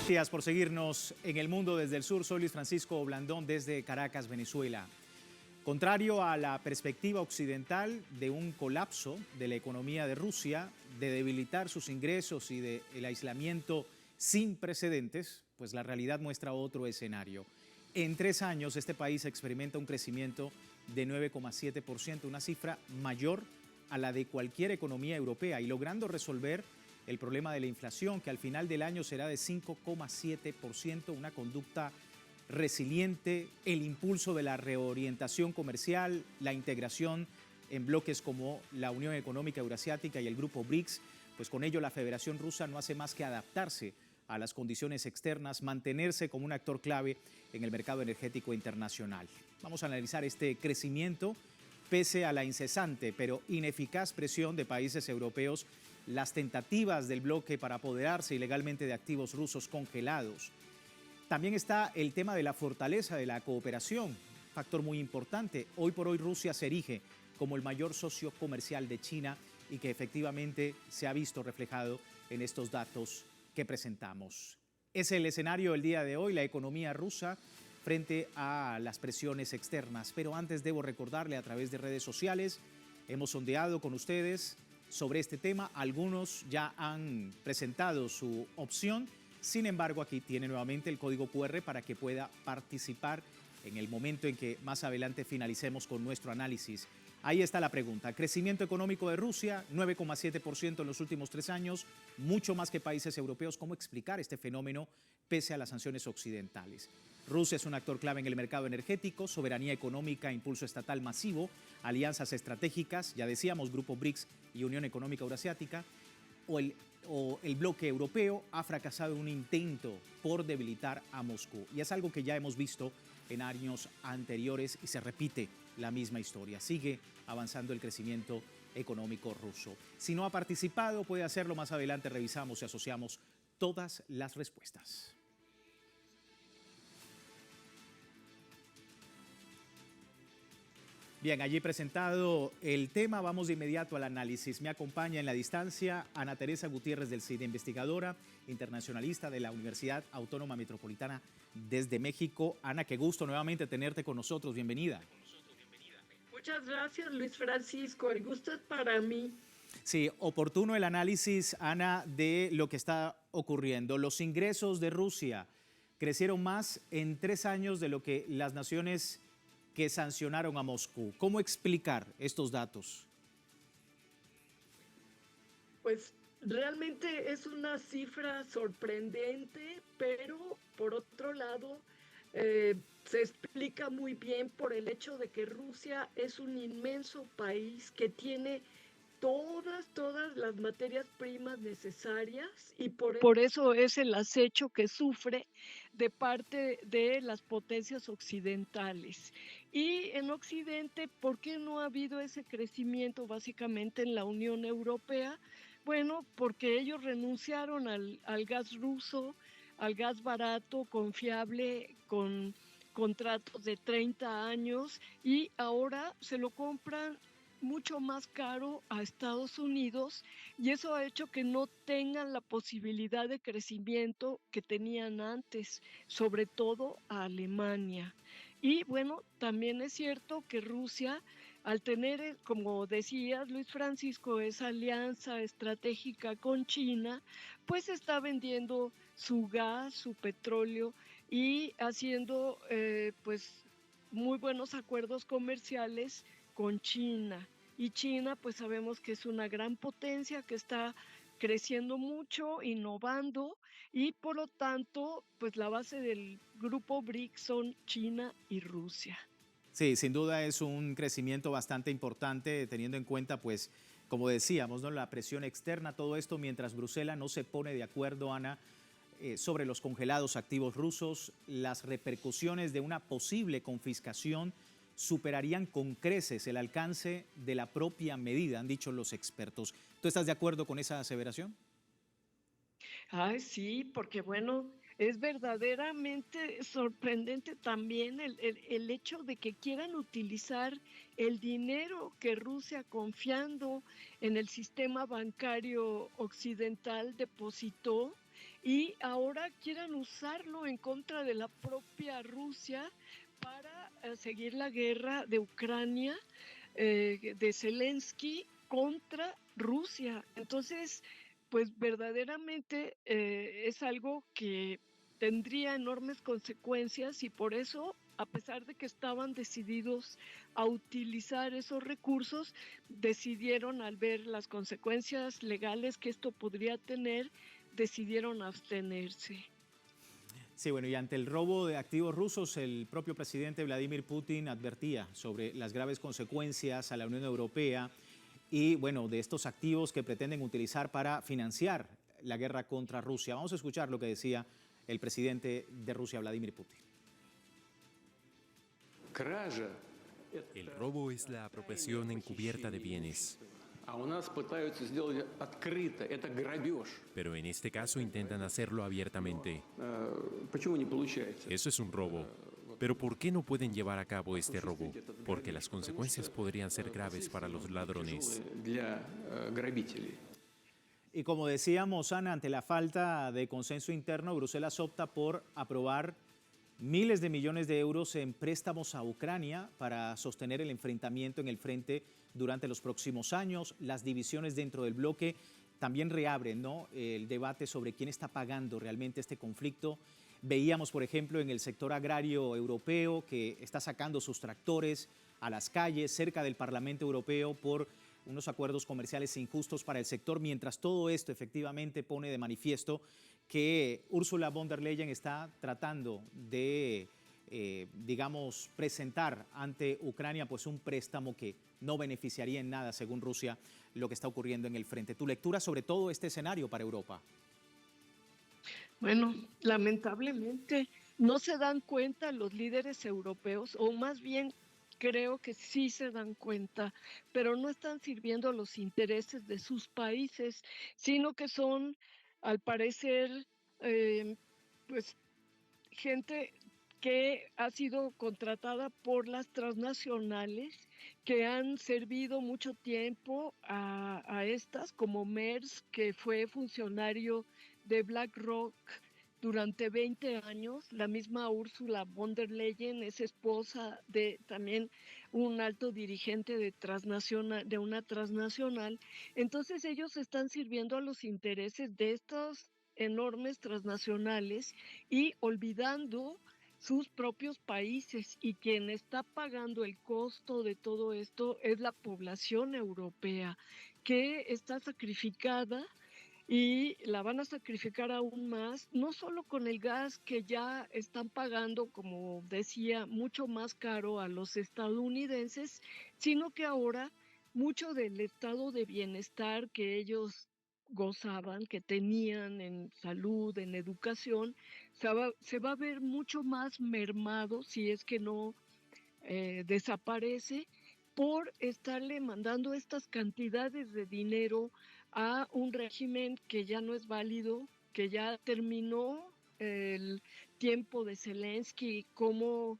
Gracias por seguirnos en El Mundo desde el Sur. Soy Luis Francisco Blandón desde Caracas, Venezuela. Contrario a la perspectiva occidental de un colapso de la economía de Rusia, de debilitar sus ingresos y del aislamiento sin precedentes, pues la realidad muestra otro escenario. En 3 años este país experimenta un crecimiento de 9,7%, una cifra mayor a la de cualquier economía europea y logrando resolver el problema de la inflación, que al final del año será de 5,7%, una conducta resiliente, el impulso de la reorientación comercial, la integración en bloques como la Unión Económica Eurasiática y el Grupo BRICS, pues con ello la Federación Rusa no hace más que adaptarse a las condiciones externas, mantenerse como un actor clave en el mercado energético internacional. Vamos a analizar este crecimiento pese a la incesante pero ineficaz presión de países europeos, las tentativas del bloque para apoderarse ilegalmente de activos rusos congelados. También está el tema de la fortaleza de la cooperación, factor muy importante. Hoy por hoy Rusia se erige como el mayor socio comercial de China y que efectivamente se ha visto reflejado en estos datos que presentamos. Es el escenario del día de hoy, la economía rusa frente a las presiones externas. Pero antes debo recordarle a través de redes sociales, hemos sondeado con ustedes sobre este tema. Algunos ya han presentado su opción. Sin embargo, aquí tiene nuevamente el código QR para que pueda participar en el momento en que más adelante finalicemos con nuestro análisis. Ahí está la pregunta. Crecimiento económico de Rusia, 9,7% en los últimos 3 años, mucho más que países europeos. ¿Cómo explicar este fenómeno pese a las sanciones occidentales? Rusia es un actor clave en el mercado energético, soberanía económica, impulso estatal masivo, alianzas estratégicas, ya decíamos, Grupo BRICS y Unión Económica Eurasiática, o el bloque europeo ha fracasado en un intento por debilitar a Moscú. Y es algo que ya hemos visto en años anteriores y se repite la misma historia. Sigue avanzando el crecimiento económico ruso. Si no ha participado, puede hacerlo más adelante. Revisamos y asociamos todas las respuestas. Bien, allí presentado el tema, vamos de inmediato al análisis. Me acompaña en la distancia Ana Teresa Gutiérrez del CIDE, investigadora internacionalista de la Universidad Autónoma Metropolitana desde México. Ana, qué gusto nuevamente tenerte con nosotros. Bienvenida. Muchas gracias, Luis Francisco. El gusto es para mí. Sí, oportuno el análisis, Ana, de lo que está ocurriendo. Los ingresos de Rusia crecieron más en 3 años de lo que las naciones que sancionaron a Moscú. ¿Cómo explicar estos datos? Pues realmente es una cifra sorprendente, pero por otro lado se explica muy bien por el hecho de que Rusia es un inmenso país que tiene todas las materias primas necesarias y por eso es el acecho que sufre de parte de las potencias occidentales. Y en Occidente, ¿por qué no ha habido ese crecimiento básicamente en la Unión Europea? Bueno, porque ellos renunciaron al gas ruso, al gas barato, confiable, con contratos de 30 años y ahora se lo compran mucho más caro a Estados Unidos y eso ha hecho que no tengan la posibilidad de crecimiento que tenían antes, sobre todo a Alemania. Y bueno, también es cierto que Rusia, al tener, como decías Luis Francisco, esa alianza estratégica con China, pues está vendiendo su gas, su petróleo y haciendo pues muy buenos acuerdos comerciales con China. Y China, pues sabemos que es una gran potencia que está creciendo mucho, innovando y por lo tanto, pues la base del grupo BRICS son China y Rusia. Sí, sin duda es un crecimiento bastante importante teniendo en cuenta, pues, como decíamos, ¿no?, la presión externa, todo esto mientras Bruselas no se pone de acuerdo, Ana, sobre los congelados activos rusos. Las repercusiones de una posible confiscación superarían con creces el alcance de la propia medida, han dicho los expertos. ¿Tú estás de acuerdo con esa aseveración? Ay, sí, porque bueno, es verdaderamente sorprendente también el hecho de que quieran utilizar el dinero que Rusia, confiando en el sistema bancario occidental, depositó y ahora quieran usarlo en contra de la propia Rusia para seguir la guerra de Ucrania, de Zelensky contra Rusia. Entonces, pues verdaderamente es algo que tendría enormes consecuencias y por eso, a pesar de que estaban decididos a utilizar esos recursos, decidieron, al ver las consecuencias legales que esto podría tener, decidieron abstenerse. Sí, bueno, y ante el robo de activos rusos, el propio presidente Vladimir Putin advertía sobre las graves consecuencias a la Unión Europea y, bueno, de estos activos que pretenden utilizar para financiar la guerra contra Rusia. Vamos a escuchar lo que decía el presidente de Rusia, Vladimir Putin. El robo es la apropiación encubierta de bienes, pero en este caso intentan hacerlo abiertamente. Eso es un robo. Pero ¿por qué no pueden llevar a cabo este robo? Porque las consecuencias podrían ser graves para los ladrones. Y como decíamos, Ana, ante la falta de consenso interno, Bruselas opta por aprobar miles de millones de euros en préstamos a Ucrania para sostener el enfrentamiento en el frente durante los próximos años. Las divisiones dentro del bloque también reabren, ¿no?, el debate sobre quién está pagando realmente este conflicto. Veíamos, por ejemplo, en el sector agrario europeo que está sacando sus tractores a las calles cerca del Parlamento Europeo por unos acuerdos comerciales injustos para el sector, mientras todo esto efectivamente pone de manifiesto que Ursula von der Leyen está tratando de, digamos, presentar ante Ucrania pues un préstamo que no beneficiaría en nada, según Rusia, lo que está ocurriendo en el frente. ¿Tu lectura sobre todo este escenario para Europa? Bueno, lamentablemente no se dan cuenta los líderes europeos, o más bien creo que sí se dan cuenta, pero no están sirviendo los intereses de sus países, sino que son, al parecer, eh, pues gente que ha sido contratada por las transnacionales que han servido mucho tiempo a estas, como Merz, que fue funcionario de BlackRock durante 20 años. La misma Ursula von der Leyen es esposa de también un alto dirigente de una transnacional. Entonces ellos están sirviendo a los intereses de estos enormes transnacionales y olvidando sus propios países, y quien está pagando el costo de todo esto es la población europea, que está sacrificada y la van a sacrificar aún más, no solo con el gas que ya están pagando, como decía, mucho más caro a los estadounidenses, sino que ahora mucho del estado de bienestar que ellos gozaban, que tenían en salud, en educación, se va a ver mucho más mermado si es que no desaparece por estarle mandando estas cantidades de dinero a un régimen que ya no es válido, que ya terminó el tiempo de Zelensky como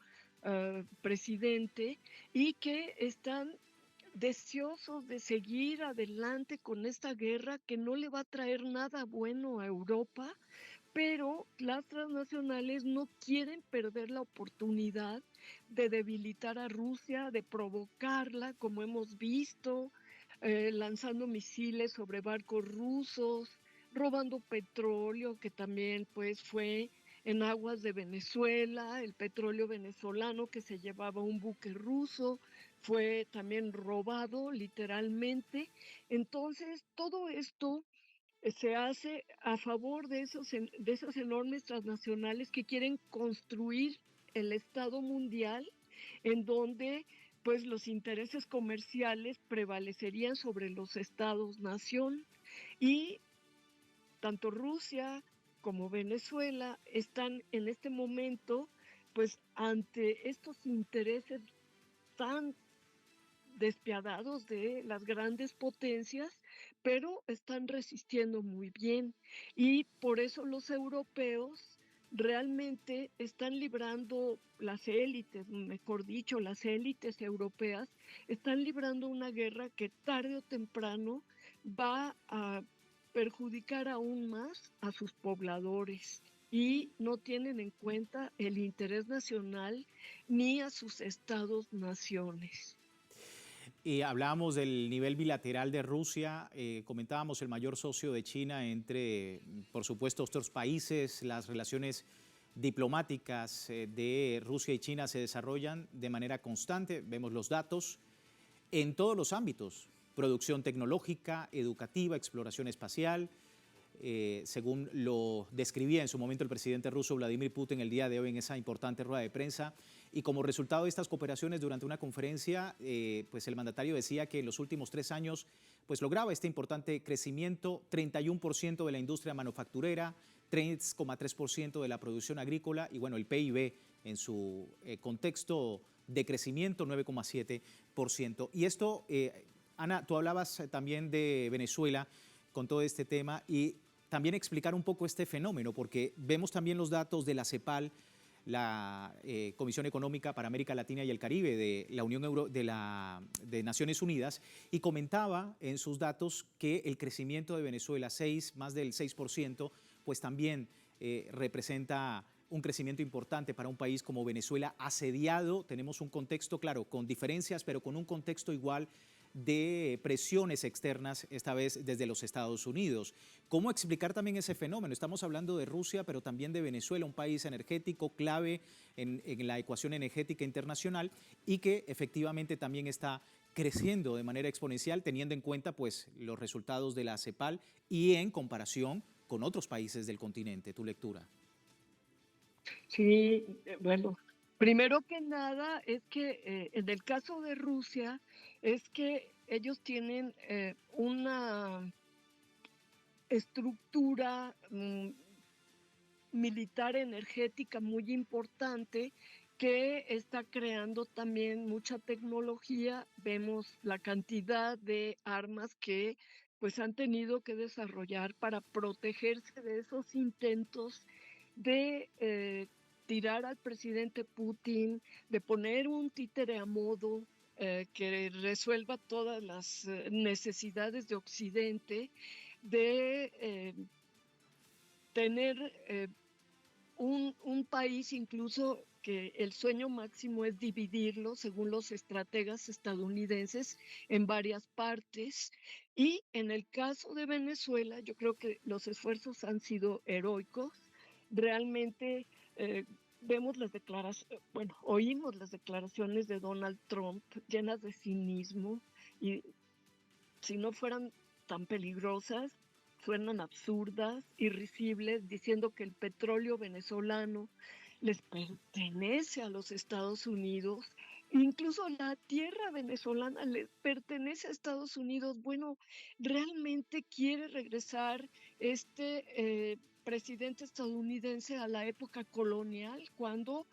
presidente y que están deseosos de seguir adelante con esta guerra que no le va a traer nada bueno a Europa, pero las transnacionales no quieren perder la oportunidad de debilitar a Rusia, de provocarla, como hemos visto, lanzando misiles sobre barcos rusos, robando petróleo, que también pues fue en aguas de Venezuela, el petróleo venezolano que se llevaba un buque ruso, fue también robado literalmente. Entonces, todo esto se hace a favor de esas enormes transnacionales que quieren construir el Estado mundial en donde pues los intereses comerciales prevalecerían sobre los estados-nación, y tanto Rusia como Venezuela están en este momento pues ante estos intereses tan despiadados de las grandes potencias, pero están resistiendo muy bien. Y por eso los europeos realmente están librando, las élites, mejor dicho, las élites europeas, están librando una guerra que tarde o temprano va a perjudicar aún más a sus pobladores y no tienen en cuenta el interés nacional ni a sus estados-naciones. Hablábamos del nivel bilateral de Rusia, comentábamos el mayor socio de China entre, por supuesto, otros países, las relaciones diplomáticas de Rusia y China se desarrollan de manera constante, vemos los datos en todos los ámbitos, producción tecnológica, educativa, exploración espacial, según lo describía en su momento el presidente ruso Vladimir Putin el día de hoy en esa importante rueda de prensa. Y como resultado de estas cooperaciones durante una conferencia, pues el mandatario decía que en los últimos 3 años pues lograba este importante crecimiento, 31% de la industria manufacturera, 3,3% de la producción agrícola y bueno, el PIB en su contexto de crecimiento, 9,7%. Y esto, Ana, tú hablabas también de Venezuela con todo este tema y también explicar un poco este fenómeno, porque vemos también los datos de la CEPAL, la Comisión Económica para América Latina y el Caribe de la de Naciones Unidas, y comentaba en sus datos que el crecimiento de Venezuela, más del 6%, pues también representa un crecimiento importante para un país como Venezuela, asediado. Tenemos un contexto, claro, con diferencias, pero con un contexto igual de presiones externas, esta vez desde los Estados Unidos. ¿Cómo explicar también ese fenómeno? Estamos hablando de Rusia, pero también de Venezuela, un país energético clave en la ecuación energética internacional y que efectivamente también está creciendo de manera exponencial, teniendo en cuenta pues, los resultados de la CEPAL y en comparación con otros países del continente. ¿Tu lectura? Sí, bueno, primero que nada es que en el caso de Rusia es que ellos tienen una estructura militar energética muy importante que está creando también mucha tecnología. Vemos la cantidad de armas que pues han tenido que desarrollar para protegerse de esos intentos de tirar al presidente Putin, de poner un títere a modo que resuelva todas las necesidades de Occidente, de tener un país incluso que el sueño máximo es dividirlo, según los estrategas estadounidenses, en varias partes. Y en el caso de Venezuela, yo creo que los esfuerzos han sido heroicos. Realmente vemos las declaraciones, bueno, oímos las declaraciones de Donald Trump llenas de cinismo y si no fueran tan peligrosas, suenan absurdas y risibles, diciendo que el petróleo venezolano les pertenece a los Estados Unidos, incluso la tierra venezolana les pertenece a Estados Unidos. Bueno, ¿realmente quiere regresar presidente estadounidense a la época colonial, cuando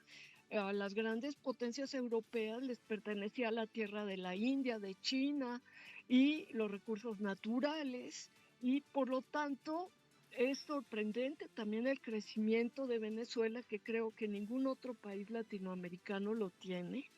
a las grandes potencias europeas les pertenecía la tierra de la India, de China y los recursos naturales? Y por lo tanto es sorprendente también el crecimiento de Venezuela, que creo que ningún otro país latinoamericano lo tiene,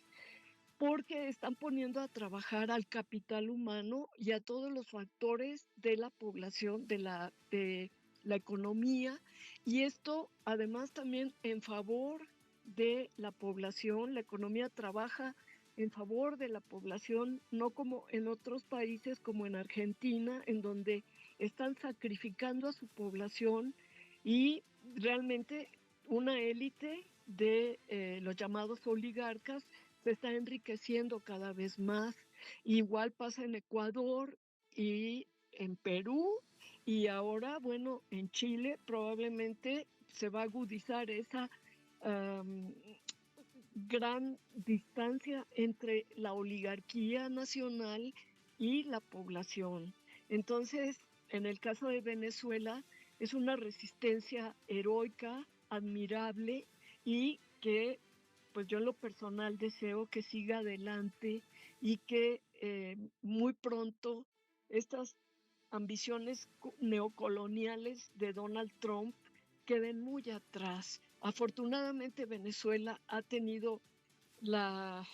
porque están poniendo a trabajar al capital humano y a todos los factores de la población, de la economía, y esto además también en favor de la población. La economía trabaja en favor de la población, no como en otros países como en Argentina, en donde están sacrificando a su población y realmente una élite de los llamados oligarcas se está enriqueciendo cada vez más. Igual pasa en Ecuador y en Perú, y ahora, bueno, en Chile probablemente se va a agudizar esa gran distancia entre la oligarquía nacional y la población. Entonces, en el caso de Venezuela, es una resistencia heroica, admirable, y que pues yo en lo personal deseo que siga adelante y que muy pronto estas ambiciones neocoloniales de Donald Trump queden muy atrás. Afortunadamente Venezuela ha tenido la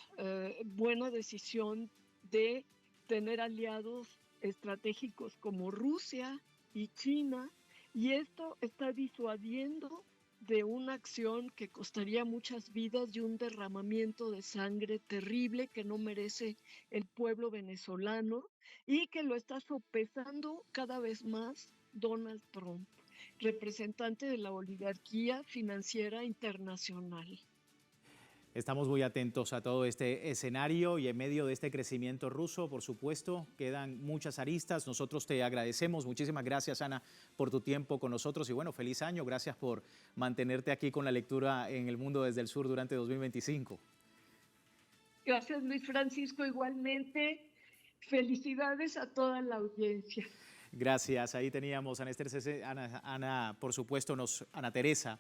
buena decisión de tener aliados estratégicos como Rusia, y China, y esto está disuadiendo de una acción que costaría muchas vidas y un derramamiento de sangre terrible que no merece el pueblo venezolano y que lo está sopesando cada vez más Donald Trump, representante de la oligarquía financiera internacional. Estamos muy atentos a todo este escenario y en medio de este crecimiento ruso, por supuesto, quedan muchas aristas. Nosotros te agradecemos. Muchísimas gracias, Ana, por tu tiempo con nosotros y bueno, feliz año. Gracias por mantenerte aquí con la lectura en El Mundo desde el Sur durante 2025. Gracias, Luis Francisco, igualmente. Felicidades a toda la audiencia. Gracias. Ahí teníamos a Ana, por supuesto, Ana Teresa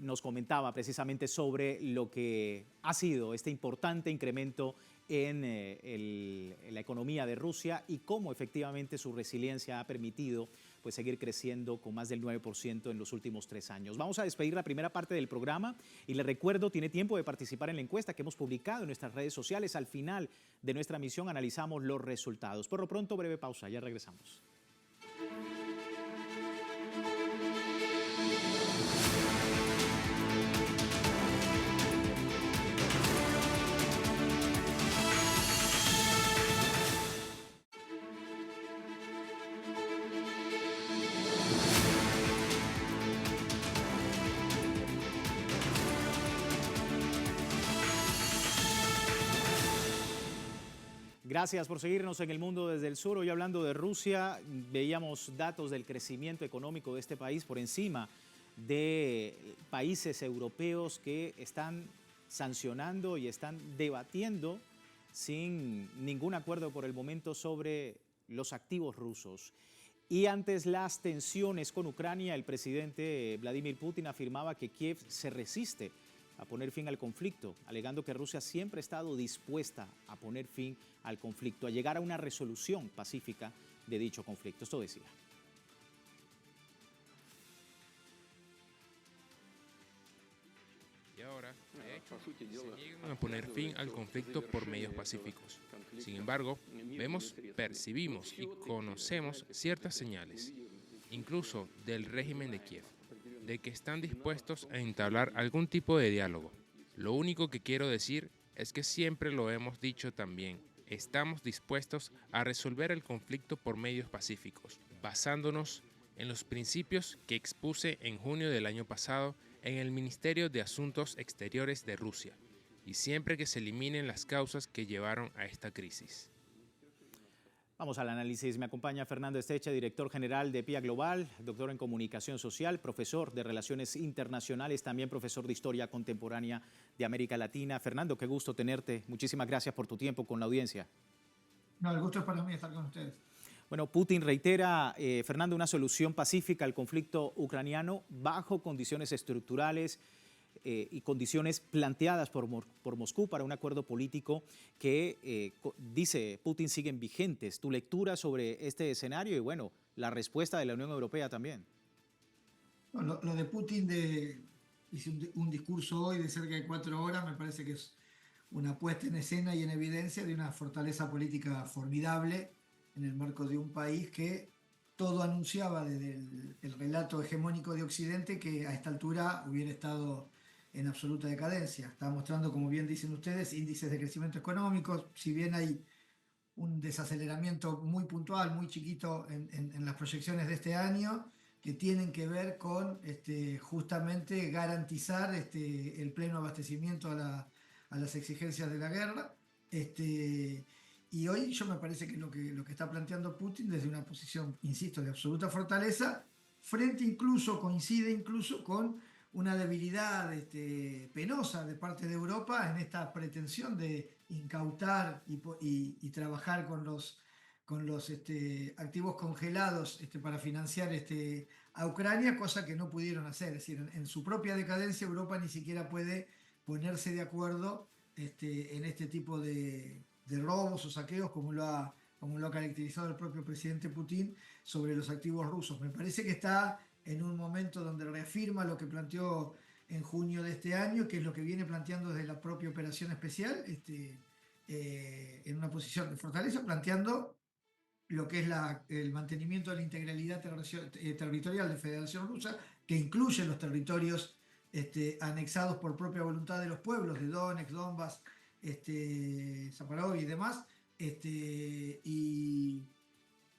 nos comentaba precisamente sobre lo que ha sido este importante incremento en la economía de Rusia y cómo efectivamente su resiliencia ha permitido pues, seguir creciendo con más del 9% en los últimos 3 años. Vamos a despedir la primera parte del programa y le recuerdo, tiene tiempo de participar en la encuesta que hemos publicado en nuestras redes sociales. Al final de nuestra misión analizamos los resultados. Por lo pronto, breve pausa, ya regresamos. Gracias por seguirnos en El Mundo desde el Sur. Hoy hablando de Rusia, veíamos datos del crecimiento económico de este país por encima de países europeos que están sancionando y están debatiendo sin ningún acuerdo por el momento sobre los activos rusos. Y ante las tensiones con Ucrania, el presidente Vladimir Putin afirmaba que Kiev se resiste a poner fin al conflicto, alegando que Rusia siempre ha estado dispuesta a poner fin al conflicto, a llegar a una resolución pacífica de dicho conflicto. Esto decía. Y ahora, de hecho, se niegan a poner fin al conflicto por medios pacíficos. Sin embargo, percibimos y conocemos ciertas señales, incluso del régimen de Kiev, de que están dispuestos a entablar algún tipo de diálogo. Lo único que quiero decir es que siempre lo hemos dicho también. Estamos dispuestos a resolver el conflicto por medios pacíficos, basándonos en los principios que expuse en junio del año pasado en el Ministerio de Asuntos Exteriores de Rusia, y siempre que se eliminen las causas que llevaron a esta crisis. Vamos al análisis. Me acompaña Fernando Esteche, director general de PIA Global, doctor en comunicación social, profesor de relaciones internacionales, también profesor de historia contemporánea de América Latina. Fernando, qué gusto tenerte. Muchísimas gracias por tu tiempo con la audiencia. No, el gusto es para mí estar con ustedes. Bueno, Putin reitera, Fernando, una solución pacífica al conflicto ucraniano bajo condiciones estructurales y condiciones planteadas por Moscú para un acuerdo político que, dice Putin, siguen vigentes. ¿Tu lectura sobre este escenario y, bueno, la respuesta de la Unión Europea también? Bueno, lo de Putin, hice un discurso hoy de cerca de 4 horas, me parece que es una puesta en escena y en evidencia de una fortaleza política formidable en el marco de un país que todo anunciaba desde el relato hegemónico de Occidente que a esta altura hubiera estado en absoluta decadencia. Está mostrando, como bien dicen ustedes, índices de crecimiento económico, si bien hay un desaceleramiento muy puntual, muy chiquito en las proyecciones de este año, que tienen que ver con justamente garantizar el pleno abastecimiento a las exigencias de la guerra. Y hoy yo me parece que lo que está planteando Putin desde una posición, insisto, de absoluta fortaleza, coincide incluso con una debilidad penosa de parte de Europa en esta pretensión de incautar y trabajar con los activos congelados para financiar a Ucrania, cosa que no pudieron hacer. Es decir, en su propia decadencia Europa ni siquiera puede ponerse de acuerdo en este tipo de robos o saqueos como lo ha caracterizado el propio presidente Putin sobre los activos rusos. Me parece que está en un momento donde reafirma lo que planteó en junio de este año, que es lo que viene planteando desde la propia operación especial, en una posición de fortaleza, planteando lo que es el mantenimiento de la integralidad territorial de Federación Rusa, que incluye los territorios anexados por propia voluntad de los pueblos de Donetsk, Donbass, Zaporozhye y demás.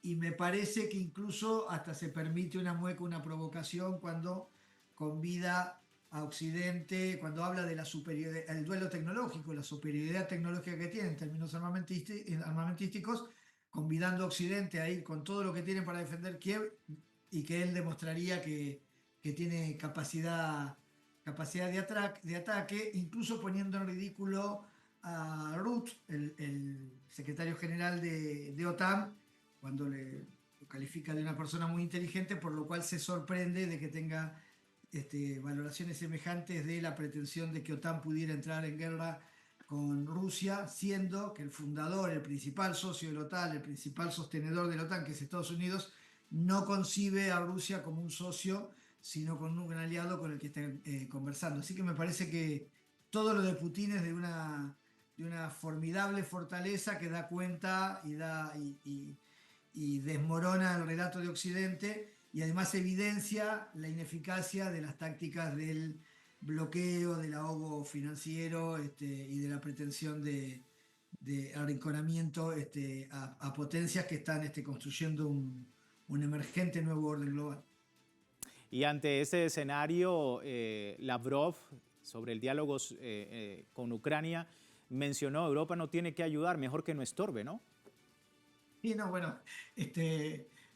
Y me parece que incluso hasta se permite una mueca, una provocación cuando convida a Occidente, cuando habla de el duelo tecnológico, la superioridad tecnológica que tiene en términos armamentísticos, convidando a Occidente a ir con todo lo que tiene para defender Kiev, y que él demostraría que tiene capacidad de ataque, incluso poniendo en ridículo a Rutte, el secretario general de OTAN, cuando lo califica de una persona muy inteligente, por lo cual se sorprende de que tenga valoraciones semejantes de la pretensión de que OTAN pudiera entrar en guerra con Rusia, siendo que el fundador, el principal socio de la OTAN, el principal sostenedor de la OTAN, que es Estados Unidos, no concibe a Rusia como un socio, sino como un aliado con el que está conversando. Así que me parece que todo lo de Putin es de una formidable fortaleza que da cuenta y desmorona el relato de Occidente, y además evidencia la ineficacia de las tácticas del bloqueo, del ahogo financiero y de la pretensión de arrinconamiento a potencias que están construyendo un emergente nuevo orden global. Y ante este escenario, Lavrov, sobre el diálogo con Ucrania, mencionó: Europa no tiene que ayudar, mejor que no estorbe, ¿no? Y no, bueno,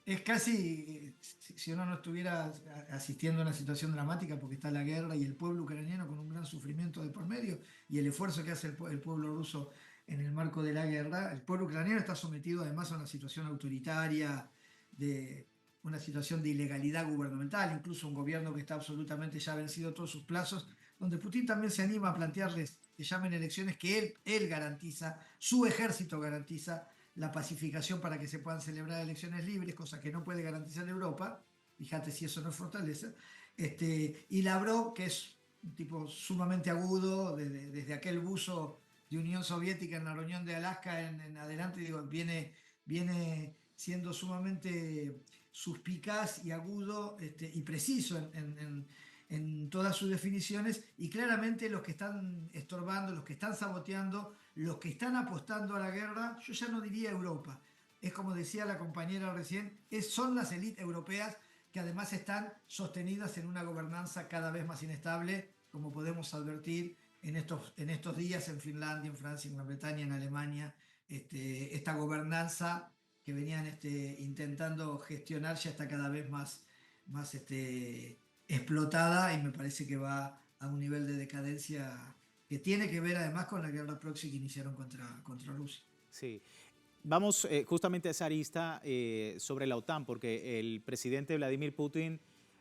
es casi, si uno no estuviera asistiendo a una situación dramática, porque está la guerra y el pueblo ucraniano con un gran sufrimiento de por medio, y el esfuerzo que hace el pueblo ruso en el marco de la guerra. El pueblo ucraniano está sometido además a una situación autoritaria, de una situación de ilegalidad gubernamental, incluso un gobierno que está absolutamente ya vencido todos sus plazos, donde Putin también se anima a plantearles que llamen elecciones que él garantiza, su ejército garantiza la pacificación para que se puedan celebrar elecciones libres, cosa que no puede garantizar Europa. Fíjate si eso no es fortaleza. Y Lavrov, que es un tipo sumamente agudo, desde aquel buzo de Unión Soviética en la reunión de Alaska en adelante, digo, viene siendo sumamente suspicaz y agudo y preciso en todas sus definiciones, y claramente los que están estorbando, los que están saboteando, los que están apostando a la guerra, yo ya no diría Europa, es como decía la compañera recién, son las élites europeas, que además están sostenidas en una gobernanza cada vez más inestable, como podemos advertir en estos días en Finlandia, en Francia, en Gran Bretaña, en Alemania. Esta gobernanza que venían intentando gestionar ya está cada vez más explotada, y me parece que va a un nivel de decadencia que tiene que ver además con la guerra proxy que iniciaron contra Rusia. Sí. Vamos justamente a esa arista sobre la OTAN, porque el presidente Vladimir Putin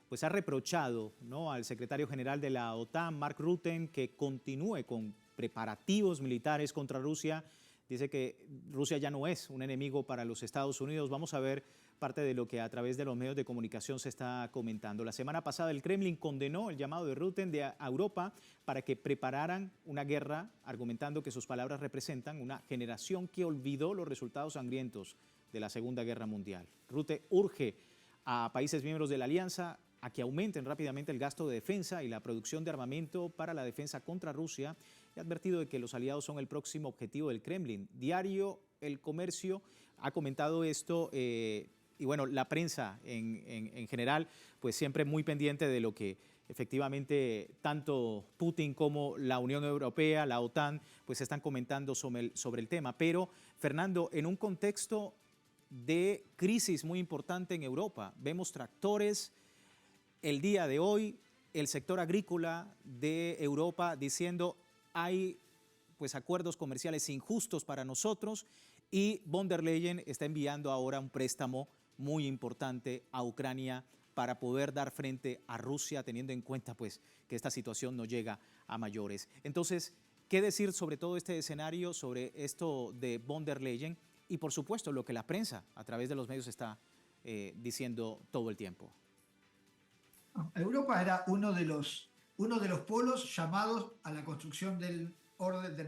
pues, ha reprochado, ¿no?, al secretario general de la OTAN, Mark Rutte, que continúe con preparativos militares contra Rusia. Dice que Rusia ya no es un enemigo para los Estados Unidos. Vamos a ver parte de lo que a través de los medios de comunicación se está comentando. La semana pasada el Kremlin condenó el llamado de Rutte a Europa para que prepararan una guerra, argumentando que sus palabras representan una generación que olvidó los resultados sangrientos de la Segunda Guerra Mundial. Rutte urge a países miembros de la alianza a que aumenten rápidamente el gasto de defensa y la producción de armamento para la defensa contra Rusia, y ha advertido de que los aliados son el próximo objetivo del Kremlin. Diario El Comercio ha comentado esto y bueno, la prensa en general pues siempre muy pendiente de lo que efectivamente tanto Putin como la Unión Europea, la OTAN, pues están comentando sobre el tema. Pero, Fernando, en un contexto de crisis muy importante en Europa, vemos tractores el día de hoy, el sector agrícola de Europa diciendo hay pues acuerdos comerciales injustos para nosotros, y von der Leyen está enviando ahora un préstamo muy importante a Ucrania para poder dar frente a Rusia, teniendo en cuenta pues que esta situación no llega a mayores. Entonces, ¿qué decir sobre todo este escenario, sobre esto de von der Leyen y por supuesto lo que la prensa a través de los medios está diciendo todo el tiempo? Europa era uno de los polos llamados a la construcción del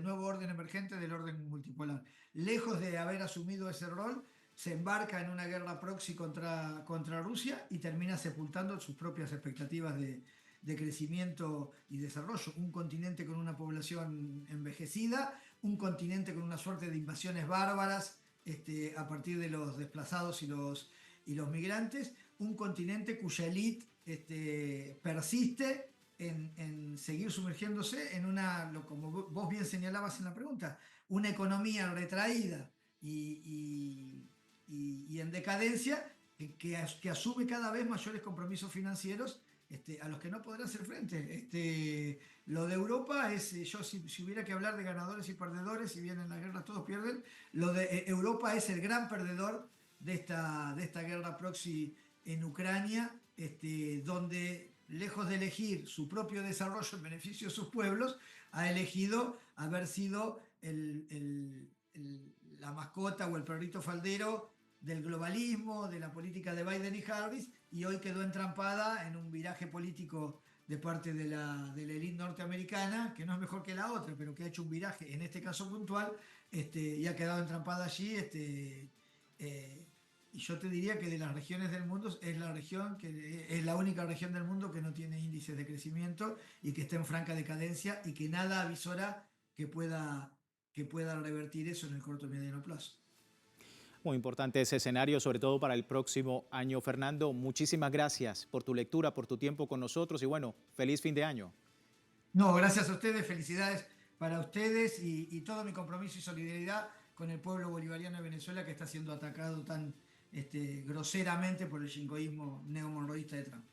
nuevo orden emergente, del orden multipolar. Lejos de haber asumido ese rol, se embarca en una guerra proxy contra Rusia y termina sepultando sus propias expectativas de crecimiento y desarrollo. Un continente con una población envejecida, un continente con una suerte de invasiones bárbaras a partir de los desplazados y los migrantes, un continente cuya élite persiste en seguir sumergiéndose en como vos bien señalabas en la pregunta, una economía retraída y en decadencia que asume cada vez mayores compromisos financieros a los que no podrá hacer frente. Lo de Europa es, si hubiera que hablar de ganadores y perdedores, si bien en la guerra todos pierden, lo de Europa es el gran perdedor de esta guerra proxy en Ucrania, donde lejos de elegir su propio desarrollo en beneficio de sus pueblos, ha elegido haber sido la mascota o el perrito faldero del globalismo, de la política de Biden y Harris, y hoy quedó entrampada en un viraje político de parte de la élite norteamericana, que no es mejor que la otra, pero que ha hecho un viraje, en este caso puntual, y ha quedado entrampada allí. Y yo te diría que de las regiones del mundo es la única región del mundo que no tiene índices de crecimiento y que está en franca decadencia y que nada avisora que pueda revertir eso en el corto y mediano plazo. Muy importante ese escenario, sobre todo para el próximo año. Fernando, muchísimas gracias por tu lectura, por tu tiempo con nosotros y bueno, feliz fin de año. No, gracias a ustedes, felicidades para ustedes y todo mi compromiso y solidaridad con el pueblo bolivariano de Venezuela que está siendo atacado tan groseramente por el jingoísmo neomonroísta de Trump.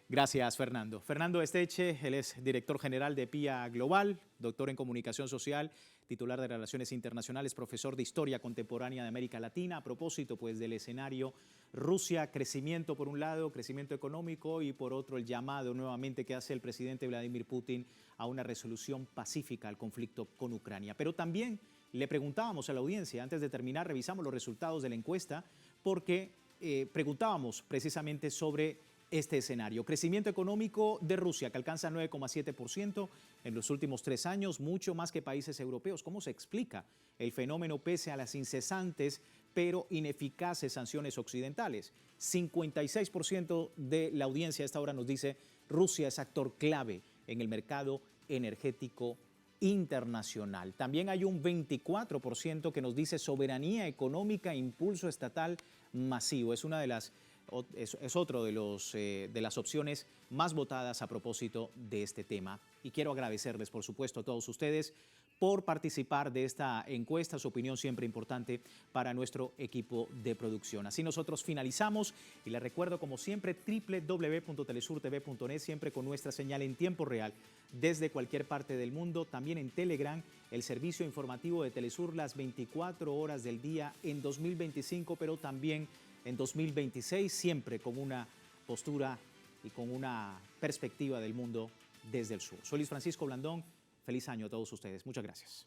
Gracias, Fernando. Fernando Esteche, él es director general de PIA Global, doctor en comunicación social, titular de Relaciones Internacionales, profesor de Historia Contemporánea de América Latina. A propósito, pues, del escenario Rusia, crecimiento por un lado, crecimiento económico, y por otro el llamado nuevamente que hace el presidente Vladimir Putin a una resolución pacífica al conflicto con Ucrania. Pero también le preguntábamos a la audiencia, antes de terminar, revisamos los resultados de la encuesta, porque preguntábamos precisamente sobre este escenario. Crecimiento económico de Rusia que alcanza 9,7% en los últimos 3 años, mucho más que países europeos. ¿Cómo se explica el fenómeno pese a las incesantes pero ineficaces sanciones occidentales? 56% de la audiencia a esta hora nos dice Rusia es actor clave en el mercado energético internacional. También hay un 24% que nos dice soberanía económica e impulso estatal masivo. Es otro de las opciones más votadas a propósito de este tema. Y quiero agradecerles, por supuesto, a todos ustedes por participar de esta encuesta. Su opinión siempre importante para nuestro equipo de producción. Así nosotros finalizamos y les recuerdo, como siempre, www.telesurtv.net, siempre con nuestra señal en tiempo real desde cualquier parte del mundo. También en Telegram, el servicio informativo de Telesur las 24 horas del día en 2025, pero también en 2026, siempre con una postura y con una perspectiva del mundo desde el sur. Soy Luis Francisco Blandón. Feliz año a todos ustedes. Muchas gracias.